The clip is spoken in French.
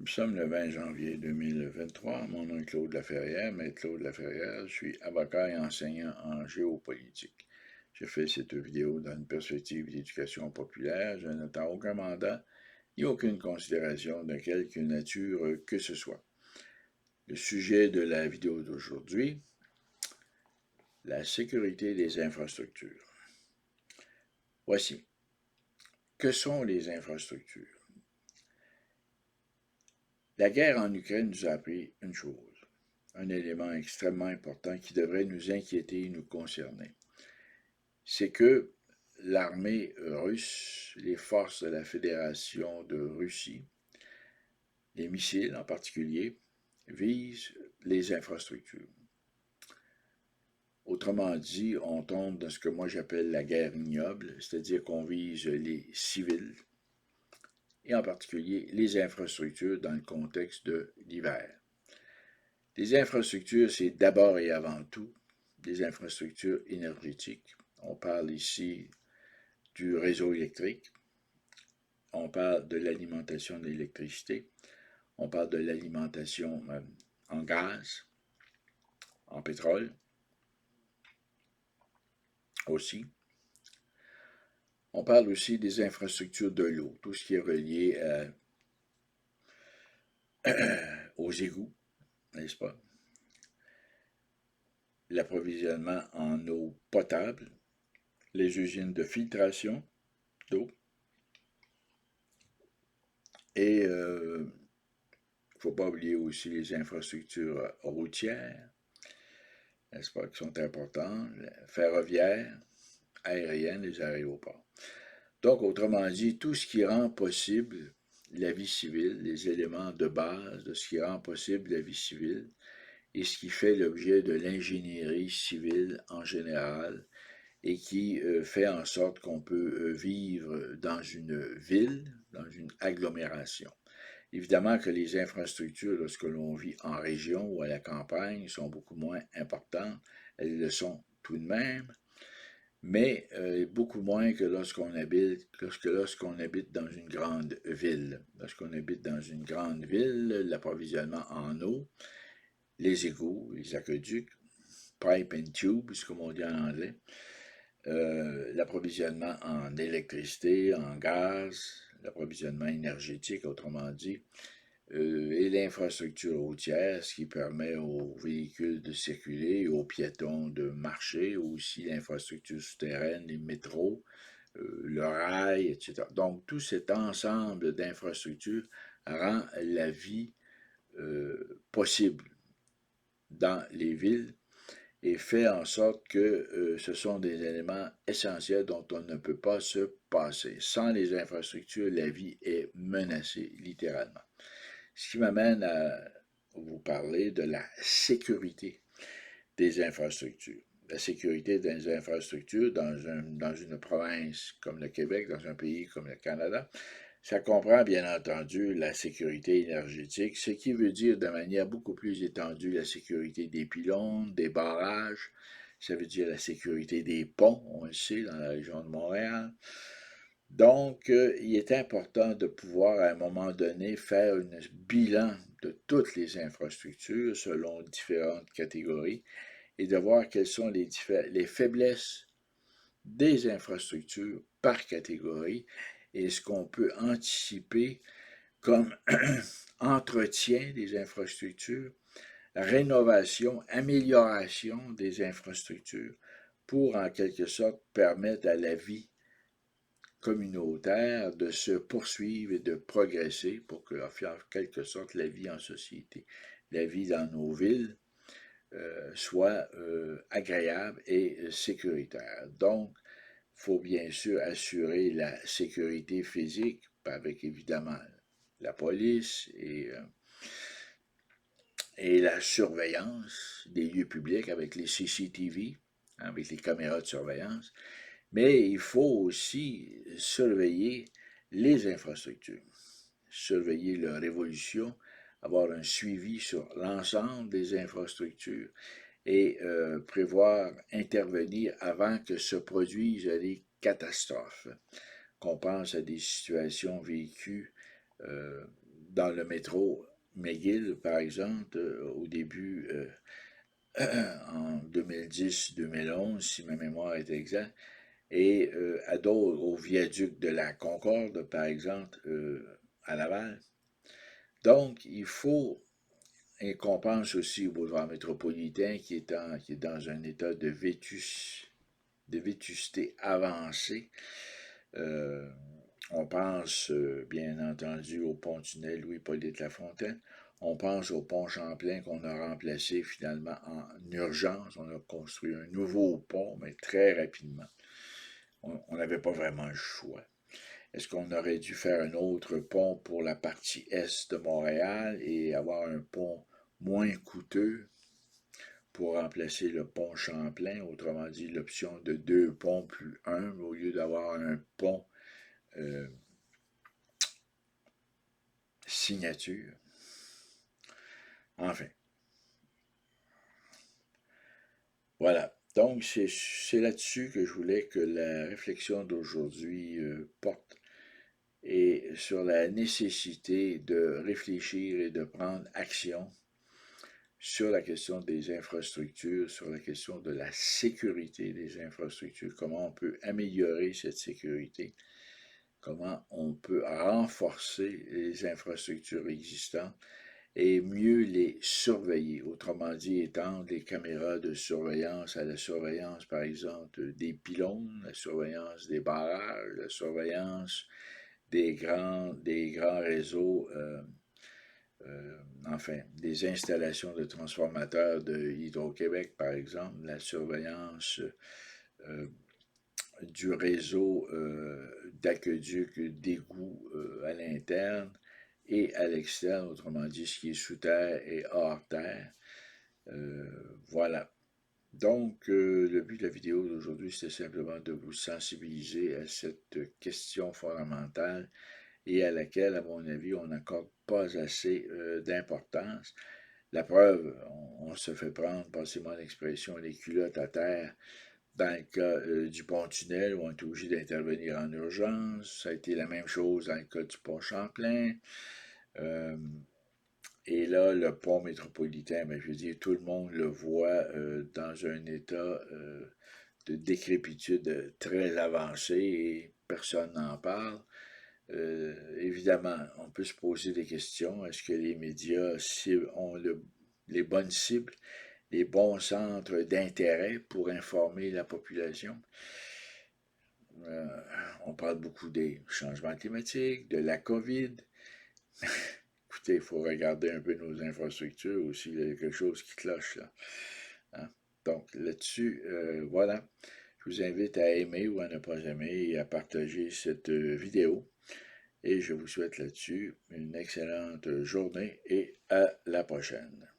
Nous sommes le 20 janvier 2023. Mon nom est Claude Laferrière, maître Claude Laferrière. Je suis avocat et enseignant en géopolitique. Je fais cette vidéo dans une perspective d'éducation populaire. Je n'attends aucun mandat ni aucune considération de quelque nature que ce soit. Le sujet de la vidéo d'aujourd'hui, la sécurité des infrastructures. Voici. Que sont les infrastructures? La guerre en Ukraine nous a appris une chose, un élément extrêmement important qui devrait nous inquiéter et nous concerner. C'est que l'armée russe, les forces de la Fédération de Russie, les missiles en particulier, visent les infrastructures. Autrement dit, on tombe dans ce que moi j'appelle la guerre ignoble, c'est-à-dire qu'on vise les civils, et en particulier les infrastructures dans le contexte de l'hiver. Les infrastructures, c'est d'abord et avant tout des infrastructures énergétiques. On parle ici du réseau électrique, on parle de l'alimentation de l'électricité, on parle de l'alimentation en gaz, en pétrole aussi. On parle aussi des infrastructures de l'eau, tout ce qui est relié aux égouts, n'est-ce pas? L'approvisionnement en eau potable, les usines de filtration d'eau, et il ne faut pas oublier aussi les infrastructures routières, n'est-ce pas, qui sont importantes, ferroviaires, aériennes, les aéroports. Donc, autrement dit, tout ce qui rend possible la vie civile, les éléments de base de ce qui rend possible la vie civile et ce qui fait l'objet de l'ingénierie civile en général et qui fait en sorte qu'on peut vivre dans une ville, dans une agglomération. Évidemment que les infrastructures, lorsque l'on vit en région ou à la campagne, sont beaucoup moins importantes. Elles le sont tout de même, mais beaucoup moins que lorsqu'on habite dans une grande ville. Lorsqu'on habite dans une grande ville, l'approvisionnement en eau, les égouts, les aqueducs, pipe and tubes, comme on dit en anglais, l'approvisionnement en électricité, en gaz, l'approvisionnement énergétique, autrement dit, et l'infrastructure routière, ce qui permet aux véhicules de circuler, aux piétons de marcher, aussi l'infrastructure souterraine, les métros, le rail, etc. Donc, tout cet ensemble d'infrastructures rend la vie possible dans les villes et fait en sorte que ce sont des éléments essentiels dont on ne peut pas se passer. Sans les infrastructures, la vie est menacée, littéralement. Ce qui m'amène à vous parler de la sécurité des infrastructures. La sécurité des infrastructures dans une province comme le Québec, dans un pays comme le Canada, ça comprend bien entendu la sécurité énergétique, ce qui veut dire de manière beaucoup plus étendue la sécurité des pylônes, des barrages, ça veut dire la sécurité des ponts, on le sait, dans la région de Montréal. Donc, il est important de pouvoir, à un moment donné, faire un bilan de toutes les infrastructures selon différentes catégories et de voir quelles sont les faiblesses des infrastructures par catégorie et ce qu'on peut anticiper comme entretien des infrastructures, rénovation, amélioration des infrastructures pour en quelque sorte permettre à la vie communautaire de se poursuivre et de progresser pour que, en quelque sorte, la vie en société, la vie dans nos villes soit agréable et sécuritaire. Donc, il faut bien sûr assurer la sécurité physique avec évidemment la police et la surveillance des lieux publics avec les CCTV, avec les caméras de surveillance, mais il faut aussi surveiller les infrastructures, surveiller leur évolution, avoir un suivi sur l'ensemble des infrastructures et prévoir intervenir avant que se produisent les catastrophes. Qu'on pense à des situations vécues dans le métro McGill, par exemple, au début, en 2010-2011, si ma mémoire est exacte, et à d'autres, au viaduc de la Concorde, par exemple, à Laval. Donc, il faut, et qu'on pense aussi au boulevard métropolitain qui est dans un état de vétusté avancée. Euh, on pense, bien entendu, au pont-tunnel Louis-Hippolyte Lafontaine. On pense au pont Champlain qu'on a remplacé finalement en urgence. On a construit un nouveau pont, mais très rapidement. On n'avait pas vraiment le choix. Est-ce qu'on aurait dû faire un autre pont pour la partie est de Montréal et avoir un pont moins coûteux pour remplacer le pont Champlain, autrement dit l'option de 2 ponts plus 1 au lieu d'avoir un pont euh, signature? Enfin, voilà. Donc, c'est là-dessus que je voulais que la réflexion d'aujourd'hui porte et sur la nécessité de réfléchir et de prendre action sur la question des infrastructures, sur la question de la sécurité des infrastructures, comment on peut améliorer cette sécurité, comment on peut renforcer les infrastructures existantes et mieux les surveiller. Autrement dit, étendre les caméras de surveillance à la surveillance, par exemple, des pylônes, la surveillance des barrages, la surveillance des grands réseaux, enfin, des installations de transformateurs de Hydro-Québec, par exemple, la surveillance euh, du réseau d'aqueducs, d'égouts à l'interne et à l'externe, autrement dit, ce qui est sous terre et hors terre. Voilà. Donc, le but de la vidéo d'aujourd'hui, c'était simplement de vous sensibiliser à cette question fondamentale et à laquelle, à mon avis, on n'accorde pas assez d'importance. La preuve, on se fait prendre, passez-moi l'expression, les culottes à terre dans le cas du pont-tunnel où on est obligé d'intervenir en urgence. Ça a été la même chose dans le cas du pont Champlain. Euh, et là, le pont métropolitain, ben, je veux dire, tout le monde le voit dans un état de décrépitude très avancé et personne n'en parle. Évidemment, on peut se poser des questions. Est-ce que les médias ont les bonnes cibles, les bons centres d'intérêt pour informer la population? Euh, on parle beaucoup des changements climatiques, de la COVID. Écoutez, il faut regarder un peu nos infrastructures aussi. Il y a quelque chose qui cloche là. Hein? Donc là-dessus, voilà. Je vous invite à aimer ou à ne pas aimer et à partager cette vidéo. Et je vous souhaite là-dessus une excellente journée et à la prochaine.